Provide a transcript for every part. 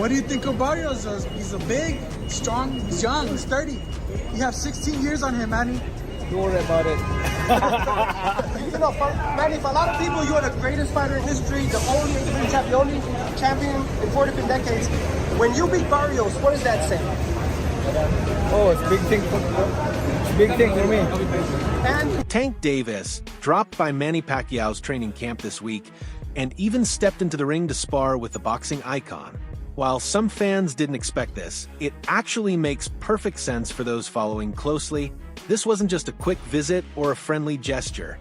What do you think of Barrios? He's a big, strong, he's young, he's 30. You have 16 years on him, Manny. Don't worry about it. Manny, for a lot of people, you are the greatest fighter in history, the only champion in 4 different decades. When you beat Barrios, what does that say? Oh, it's a big thing for me. And Tank Davis dropped by Manny Pacquiao's training camp this week and even stepped into the ring to spar with the boxing icon. While some fans didn't expect this, it actually makes perfect sense for those following closely. This wasn't just a quick visit or a friendly gesture.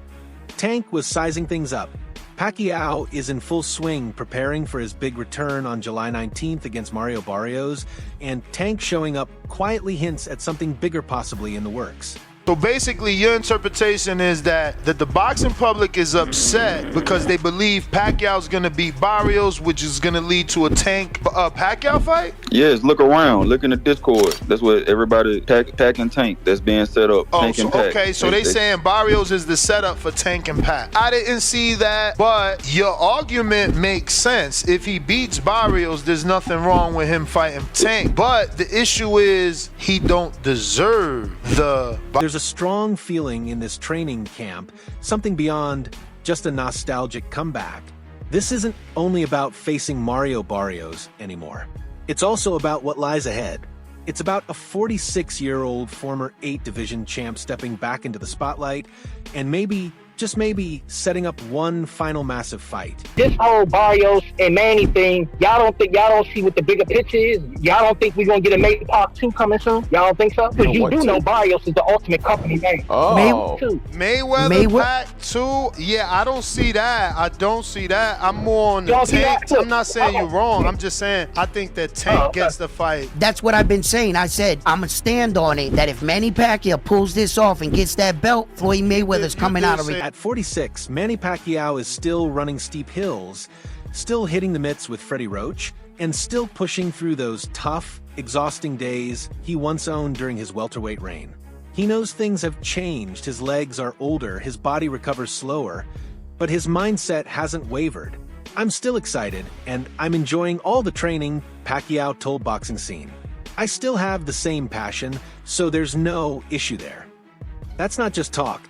Tank was sizing things up. Pacquiao is in full swing preparing for his big return on July 19th against Mario Barrios, and Tank showing up quietly hints at something bigger possibly in the works. So basically, your interpretation is that the boxing public is upset because they believe Pacquiao's going to beat Barrios, which is going to lead to a Tank Pacquiao fight? Yes, look around. Look in the Discord. That's what everybody, Pac and Tank, that's being set up. Oh, Tank so, and Pac. okay, so they saying Barrios is the setup for Tank and Pac. I didn't see that, but your argument makes sense. If he beats Barrios, there's nothing wrong with him fighting Tank. But the issue is he don't deserve the... There's a strong feeling in this training camp, something beyond just a nostalgic comeback. This isn't only about facing Mario Barrios anymore. It's also about what lies ahead. It's about a 46-year-old former 8-division champ stepping back into the spotlight and maybe, just maybe, setting up one final massive fight. this whole Barrios and Manny thing, y'all don't see what the bigger picture is? Y'all don't think we're going to get a Maybe Part 2 coming soon? Y'all don't think so? Because you do know Barrios is the ultimate company name. Oh. Mayweather Pac 2? Yeah, I don't see that. I don't see that. I'm more on the Tank. I'm not saying you're wrong. I'm just saying I think that Tank gets the fight. That's what I've been saying. I said, I'm going to stand on it, that if Manny Pacquiao pulls this off and gets that belt, Floyd Mayweather's coming out of it. At 46, Manny Pacquiao is still running steep hills, still hitting the mitts with Freddie Roach, and still pushing through those tough, exhausting days he once owned during his welterweight reign. He knows things have changed, his legs are older, his body recovers slower, but his mindset hasn't wavered. I'm still excited, and I'm enjoying all the training, Pacquiao told Boxing Scene. I still have the same passion, so there's no issue there. That's not just talk.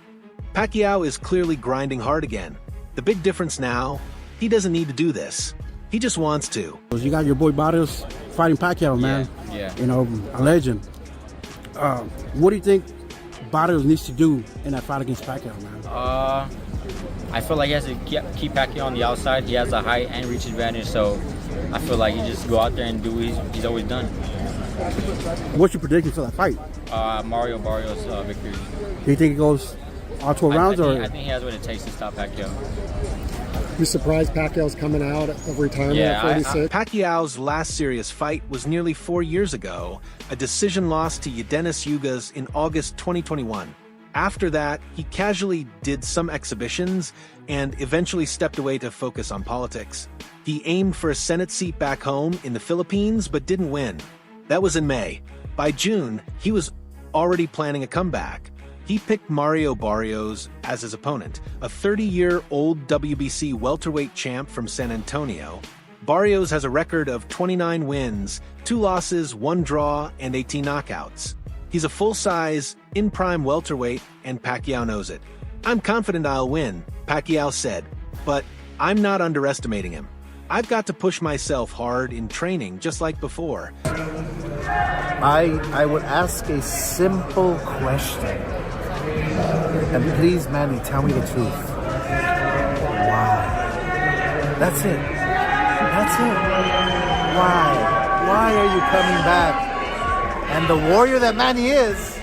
Pacquiao is clearly grinding hard again. The big difference now, he doesn't need to do this. He just wants to. You got your boy Barrios fighting Pacquiao, man. Yeah. You know, a legend. What do you think Barrios needs to do in that fight against Pacquiao, man? I feel like he has to keep Pacquiao on the outside. He has a height and reach advantage, so I feel like he just go out there and do what he's always done. What's your prediction for that fight? Mario Barrios victory. Do you think it goes all 12 rounds? I think he has what it takes to stop Pacquiao. You surprised Pacquiao's coming out of retirement Yeah, at 46? Pacquiao's last serious fight was nearly 4 years ago, a decision loss to Yadenis Ugas in August 2021. After that, he casually did some exhibitions and eventually stepped away to focus on politics. He aimed for a Senate seat back home in the Philippines but didn't win. That was in May. By June, he was already planning a comeback. He picked Mario Barrios as his opponent, a 30-year-old WBC welterweight champ from San Antonio. Barrios has a record of 29 wins, 2 losses, 1 draw, and 18 knockouts. He's a full-size, in-prime welterweight, and Pacquiao knows it. I'm confident I'll win, Pacquiao said, but I'm not underestimating him. I've got to push myself hard in training just like before. I would ask a simple question. And please, Manny, tell me the truth. Why? That's it. That's it. Why? Why are you coming back? And the warrior that Manny is,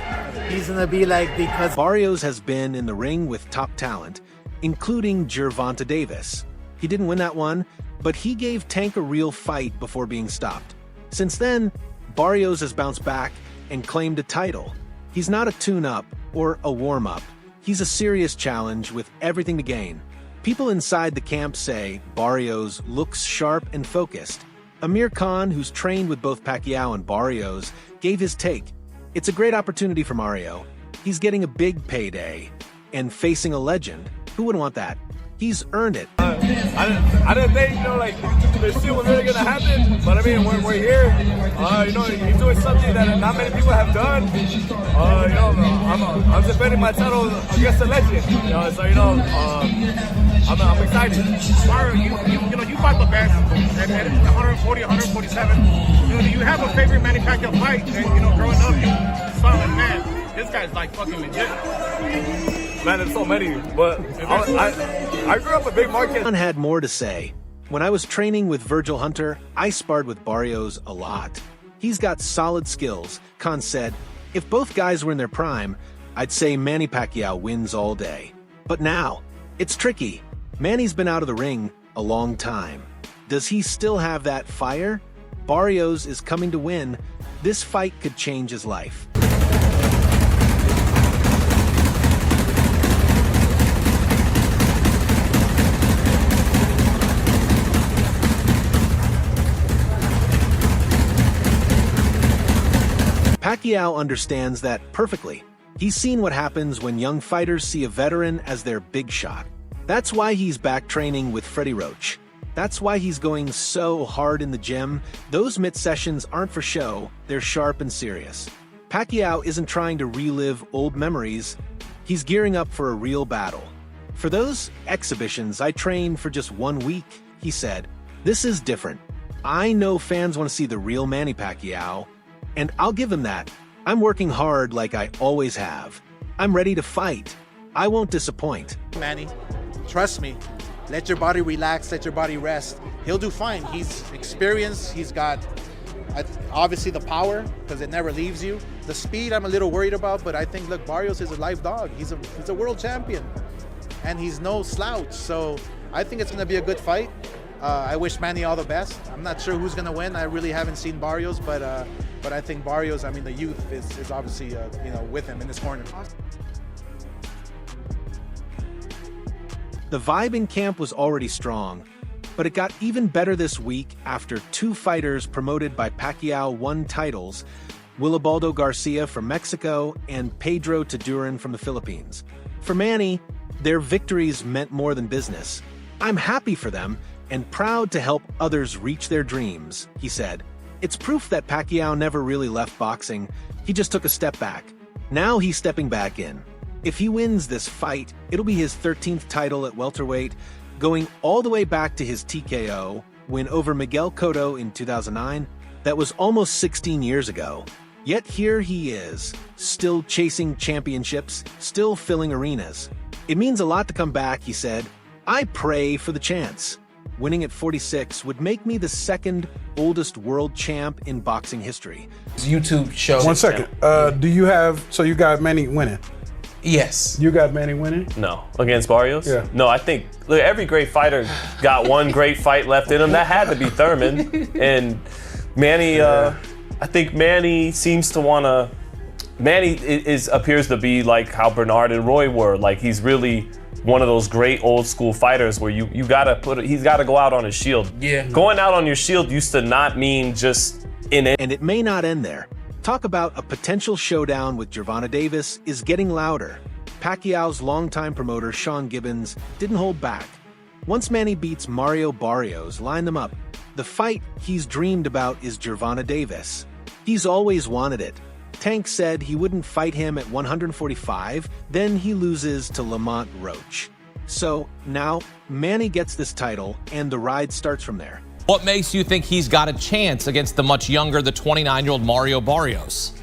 he's gonna be like, because... Barrios has been in the ring with top talent, including Gervonta Davis. He didn't win that one, but he gave Tank a real fight before being stopped. Since then, Barrios has bounced back and claimed a title. He's not a tune-up or a warm-up. He's a serious challenge with everything to gain. People inside the camp say Barrios looks sharp and focused. Amir Khan, who's trained with both Pacquiao and Barrios, gave his take. It's a great opportunity for Mario. He's getting a big payday and facing a legend. Who wouldn't want that? He's earned it. I didn't think, like, this shit was really gonna happen, but I mean, we're here. He's doing something that not many people have done. I'm defending my title against a legend. I'm excited. Mario, you fought the best at 140, 147. Do you have a favorite Manny Pacquiao fight? And growing up, you saw like, man, this guy's like fucking legit. Man, there's so many, but I grew up a big market. Khan had more to say. When I was training with Virgil Hunter, I sparred with Barrios a lot. He's got solid skills. Khan said, if both guys were in their prime, I'd say Manny Pacquiao wins all day. But now, it's tricky. Manny's been out of the ring a long time. Does he still have that fire? Barrios is coming to win. This fight could change his life. Pacquiao understands that perfectly. He's seen what happens when young fighters see a veteran as their big shot. That's why he's back training with Freddie Roach. That's why he's going so hard in the gym. Those mitt sessions aren't for show, they're sharp and serious. Pacquiao isn't trying to relive old memories, he's gearing up for a real battle. For those exhibitions, I train for just 1 week, he said. This is different. I know fans want to see the real Manny Pacquiao, and I'll give him that. I'm working hard like I always have. I'm ready to fight. I won't disappoint. Manny, trust me. Let your body relax, let your body rest. He'll do fine. He's experienced. He's got obviously the power because it never leaves you. The speed I'm a little worried about, but I think, look, Barrios is a live dog. He's a world champion, and he's no slouch. So I think it's going to be a good fight. I wish Manny all the best. I'm not sure who's going to win. I really haven't seen Barrios, but I think Barrios, I mean, the youth is obviously with him in this corner. The vibe in camp was already strong, but it got even better this week after two fighters promoted by Pacquiao won titles, Wilibaldo Garcia from Mexico and Pedro Taduran from the Philippines. For Manny, their victories meant more than business. I'm happy for them and proud to help others reach their dreams, he said. It's proof that Pacquiao never really left boxing, he just took a step back. Now he's stepping back in. If he wins this fight, it'll be his 13th title at welterweight, going all the way back to his TKO win over Miguel Cotto in 2009. That was almost 16 years ago. Yet here he is, still chasing championships, still filling arenas. It means a lot to come back, he said. I pray for the chance. Winning at 46 would make me the second oldest world champ in boxing history. YouTube show. 1 second. Do you have, so you got Manny winning? Yes. You got Manny winning? No. Against Barrios? Yeah. No, I think, look, every great fighter got one great fight left in him. That had to be Thurman. And Manny, I think Manny seems to want to, Manny appears to be like how Bernard and Roy were. Like, he's really one of those great old school fighters where you gotta he's gotta go out on his shield. Yeah. Going out on your shield used to not mean just in it. And it may not end there. Talk about a potential showdown with Gervonta Davis is getting louder. Pacquiao's longtime promoter, Sean Gibbons, didn't hold back. Once Manny beats Mario Barrios, line them up. The fight he's dreamed about is Gervonta Davis. He's always wanted it. Tank said he wouldn't fight him at 145, then he loses to Lamont Roach. So now Manny gets this title and the ride starts from there. What makes you think he's got a chance against the much younger, the 29-year-old Mario Barrios?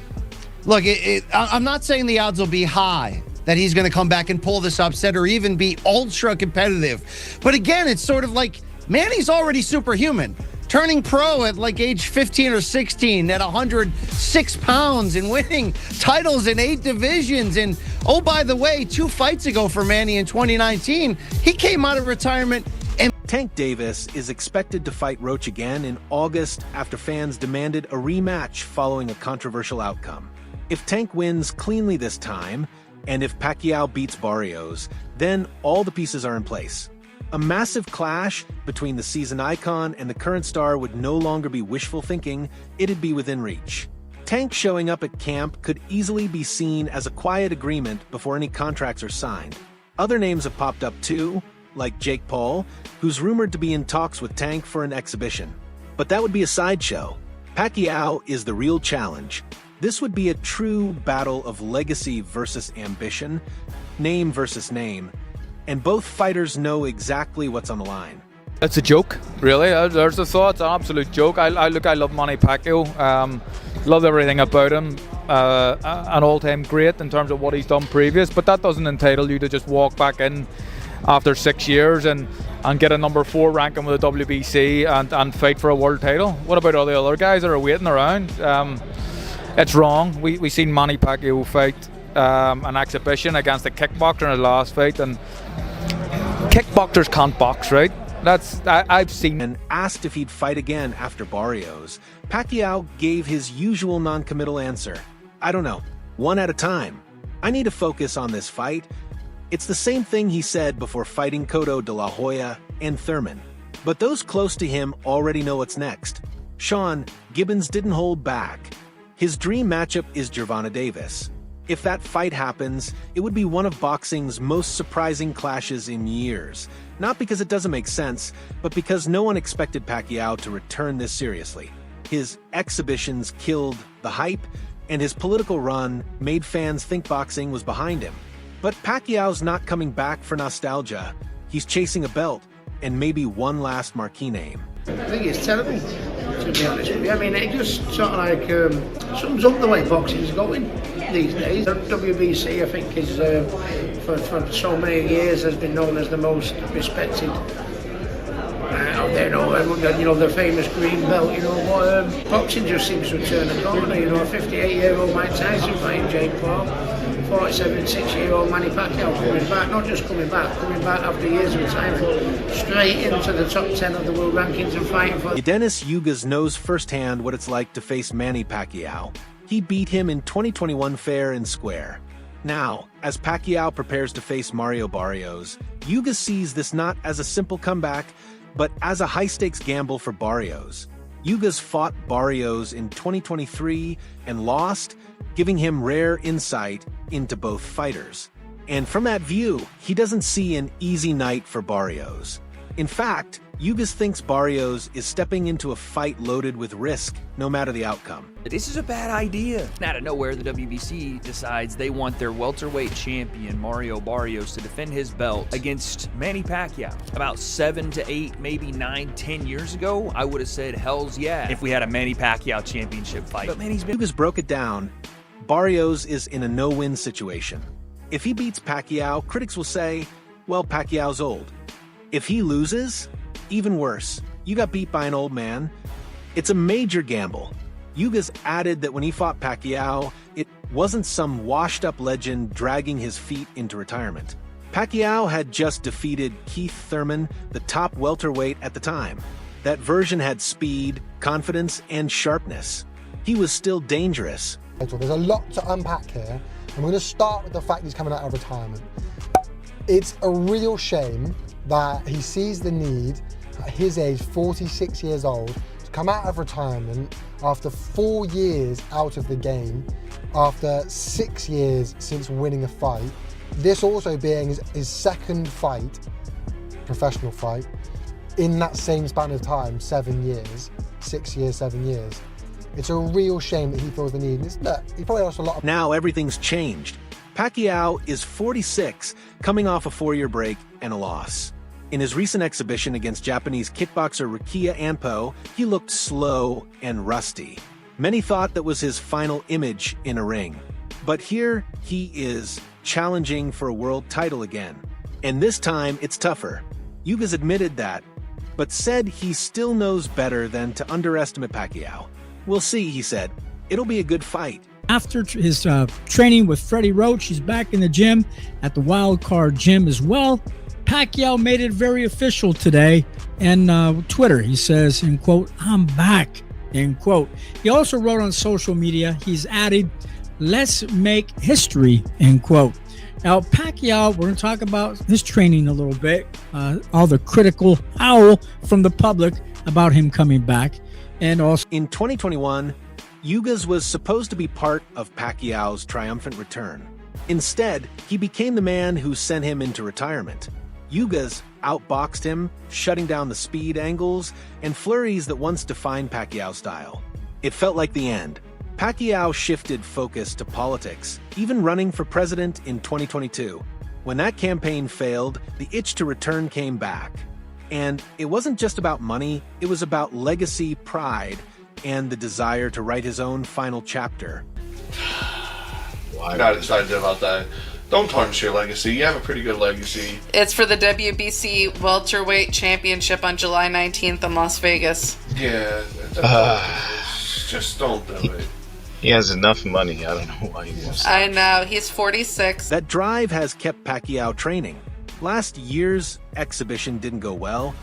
Look, I'm not saying the odds will be high that he's going to come back and pull this upset or even be ultra competitive. But again, it's sort of like Manny's already superhuman. Turning pro at like age 15 or 16 at 106 pounds and winning titles in 8 divisions. And oh, by the way, 2 fights ago for Manny in 2019, he came out of retirement. And Tank Davis is expected to fight Roach again in August after fans demanded a rematch following a controversial outcome. If Tank wins cleanly this time, and if Pacquiao beats Barrios, then all the pieces are in place. A massive clash between the seasoned icon and the current star would no longer be wishful thinking, it'd be within reach. Tank showing up at camp could easily be seen as a quiet agreement before any contracts are signed. Other names have popped up too. like Jake Paul, who's rumored to be in talks with Tank for an exhibition. But that would be a sideshow. Pacquiao is the real challenge. This would be a true battle of legacy versus ambition, name versus name, and both fighters know exactly what's on the line. It's a joke, really. There's the thought. It's an absolute joke. I love Manny Pacquiao. Love everything about him. An all-time great in terms of what he's done previous, but that doesn't entitle you to just walk back in after 6 years and get a number 4 ranking with the WBC and fight for a world title. What about all the other guys that are waiting around? It's wrong. We seen Manny Pacquiao fight an exhibition against a kickboxer in his last fight, and kickboxers can't box, right? I've seen. And asked if he'd fight again after Barrios, Pacquiao gave his usual non-committal answer. I don't know. One at a time. I need to focus on this fight. It's the same thing he said before fighting Cotto de la Hoya and Thurman. But those close to him already know what's next. Sean, Gibbons didn't hold back. His dream matchup is Gervonta Davis. If that fight happens, it would be one of boxing's most surprising clashes in years. Not because it doesn't make sense, but because no one expected Pacquiao to return this seriously. His exhibitions killed the hype, and his political run made fans think boxing was behind him. But Pacquiao's not coming back for nostalgia. He's chasing a belt, and maybe one last marquee name. I think it's terrible, to be honest with you. I mean, it just sort of like sums up the way boxing's going these days. The WBC, I think, is for so many years has been known as the most respected out there. You know, the famous green belt. You know, but boxing just seems to turn a corner. You know, a 58-year-old Mike Tyson fighting Jake Paul. 46-year-old Manny Pacquiao coming back, not just coming back after years of time, straight into the top 10 of the world rankings and fighting for... Dennis Yugas knows firsthand what it's like to face Manny Pacquiao. He beat him in 2021 fair and square. Now, as Pacquiao prepares to face Mario Barrios, Yugas sees this not as a simple comeback, but as a high-stakes gamble for Barrios. Yugas fought Barrios in 2023 and lost, giving him rare insight into both fighters. And from that view, he doesn't see an easy night for Barrios. In fact, Yugas thinks Barrios is stepping into a fight loaded with risk, no matter the outcome. This is a bad idea. Out of nowhere, the WBC decides they want their welterweight champion, Mario Barrios, to defend his belt against Manny Pacquiao. About 7 to 8, maybe 9, 10 years ago, I would have said, hells yeah, if we had a Manny Pacquiao championship fight. But Yugas broke it down. Barrios is in a no-win situation. If he beats Pacquiao, critics will say, well, Pacquiao's old. If he loses, even worse, you got beat by an old man. It's a major gamble. Yugas added that when he fought Pacquiao, it wasn't some washed-up legend dragging his feet into retirement. Pacquiao had just defeated Keith Thurman, the top welterweight at the time. That version had speed, confidence, and sharpness. He was still dangerous. There's a lot to unpack here. I'm going to start with the fact he's coming out of retirement. It's a real shame that he sees the need, at his age, 46 years old, to come out of retirement after 4 years out of the game, after 6 years since winning a fight. This also being his second fight, professional fight, in that same span of time, 7 years, 6 years, 7 years. It's a real shame that he feels the need. Look, he probably lost a lot of... Now everything's changed. Pacquiao is 46, coming off a 4-year break and a loss. In his recent exhibition against Japanese kickboxer Rukia Anpo, he looked slow and rusty. Many thought that was his final image in a ring. But here he is, challenging for a world title again. And this time it's tougher. Yugas admitted that, but said he still knows better than to underestimate Pacquiao. We'll see, he said. It'll be a good fight. After his training with Freddie Roach, he's back in the gym at the Wild Card Gym as well. Pacquiao made it very official today and Twitter. He says, in quote, "I'm back," end quote. He also wrote on social media, he's added, "Let's make history," end quote. Now, Pacquiao, we're going to talk about his training a little bit, all the critical howl from the public about him coming back. And also, in 2021, Yugas was supposed to be part of Pacquiao's triumphant return. Instead, he became the man who sent him into retirement. Yugas outboxed him, shutting down the speed angles and flurries that once defined Pacquiao's style. It felt like the end. Pacquiao shifted focus to politics, even running for president in 2022. When that campaign failed, the itch to return came back. And it wasn't just about money, it was about legacy, pride, and the desire to write his own final chapter. I'm not excited about that. Don't tarnish your legacy. You have a pretty good legacy. It's for the WBC Welterweight Championship on July 19th in Las Vegas. Yeah, just don't do it. He has enough money. I don't know why he wants I know. He's 46. That drive has kept Pacquiao training. Last year's exhibition didn't go well,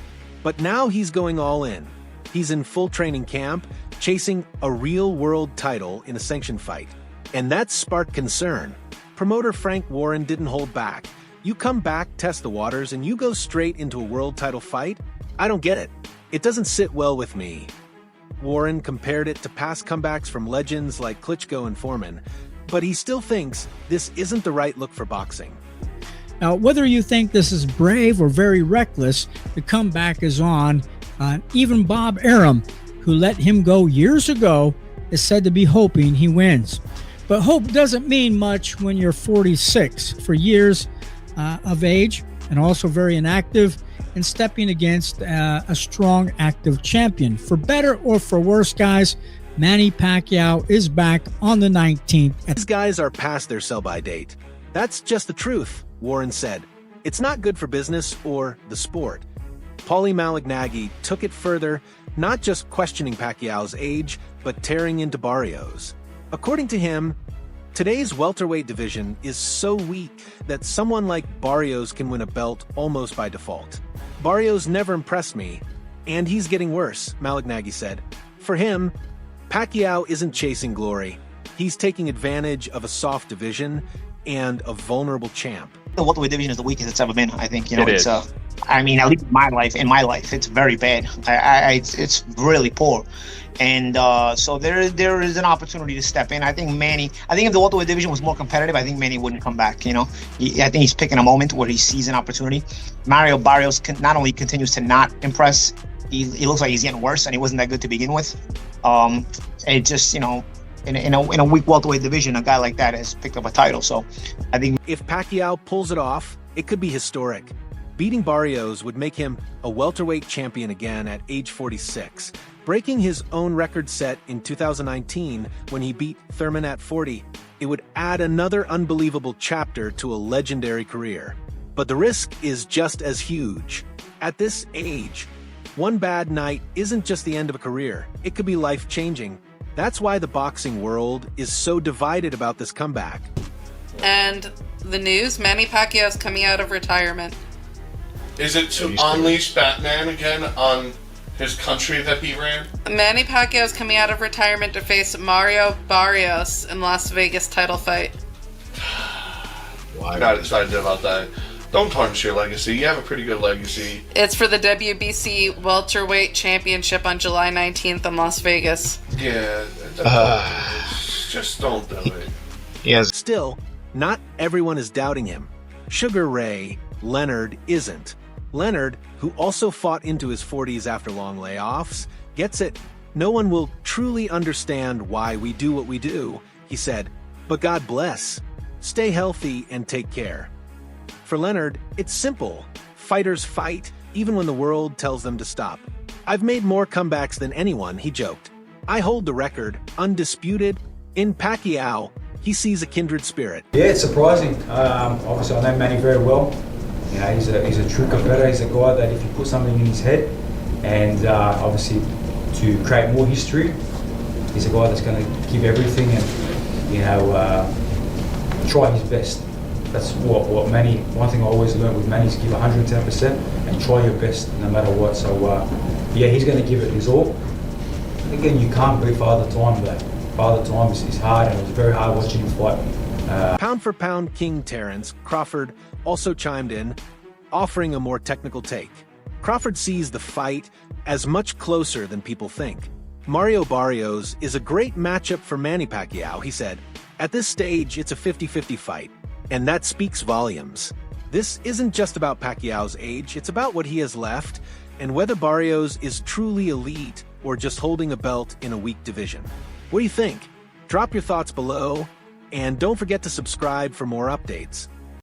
but now he's going all in. He's in full training camp, chasing a real world title in a sanctioned fight. And that sparked concern. Promoter Frank Warren didn't hold back. You come back, test the waters, and you go straight into a world title fight? I don't get it. It doesn't sit well with me. Warren compared it to past comebacks from legends like Klitschko and Foreman, but he still thinks this isn't the right look for boxing. Now, whether you think this is brave or very reckless, the comeback is on. Even Bob Arum, who let him go years ago, is said to be hoping he wins. But hope doesn't mean much when you're 46. For years of age and also very inactive, and stepping against a strong, active champion. For better or for worse, guys, Manny Pacquiao is back on the 19th. These guys are past their sell-by date. That's just the truth, Warren said. It's not good for business or the sport. Paulie Malignaggi took it further, not just questioning Pacquiao's age, but tearing into Barrios. According to him, today's welterweight division is so weak that someone like Barrios can win a belt almost by default. Barrios never impressed me, and he's getting worse, Malignaggi said. For him, Pacquiao isn't chasing glory. He's taking advantage of a soft division and a vulnerable champ. The welterweight division is the weakest it's ever been. I think, It it's is. I mean, at least in my life, it's very bad. It's really poor. And so there is an opportunity to step in. I think if the welterweight division was more competitive, I think Manny wouldn't come back. I think he's picking a moment where he sees an opportunity. Mario Barrios not only continues to not impress, he looks like he's getting worse, and he wasn't that good to begin with. It just, in a weak welterweight division, a guy like that has picked up a title. So I think if Pacquiao pulls it off, it could be historic. Beating Barrios would make him a welterweight champion again at age 46, breaking his own record set in 2019 when he beat Thurman at 40. It would add another unbelievable chapter to a legendary career. But the risk is just as huge. At this age, one bad night isn't just the end of a career. It could be life-changing. That's why the boxing world is so divided about this comeback. And the news, Manny Pacquiao is coming out of retirement. Is it to unleash Batman again on his country that he ran? Manny Pacquiao is coming out of retirement to face Mario Barrios in Las Vegas title fight. I'm not excited about that. Don't tarnish your legacy. You have a pretty good legacy. It's for the WBC Welterweight Championship on July 19th in Las Vegas. Yeah, just don't do it. Yes. Still, not everyone is doubting him. Sugar Ray Leonard isn't. Leonard, who also fought into his 40s after long layoffs, gets it. No one will truly understand why we do what we do, he said. But God bless. Stay healthy and take care. For Leonard, it's simple. Fighters fight, even when the world tells them to stop. I've made more comebacks than anyone, he joked. I hold the record, undisputed. In Pacquiao, he sees a kindred spirit. Yeah, it's surprising. Obviously, I know Manny very well. He's a true competitor. He's a guy that if you put something in his head, and obviously to create more history, he's a guy that's going to give everything and try his best. That's what Manny. One thing I always learned with Manny is give 110% and try your best no matter what. So he's going to give it his all. Again, you can't beat Father Time, but Father Time is hard, and it was very hard watching him fight. Pound for pound King Terrence Crawford also chimed in, offering a more technical take. Crawford sees the fight as much closer than people think. Mario Barrios is a great matchup for Manny Pacquiao, he said. At this stage, it's a 50-50 fight, and that speaks volumes. This isn't just about Pacquiao's age, it's about what he has left and whether Barrios is truly elite or just holding a belt in a weak division. What do you think? Drop your thoughts below, and don't forget to subscribe for more updates.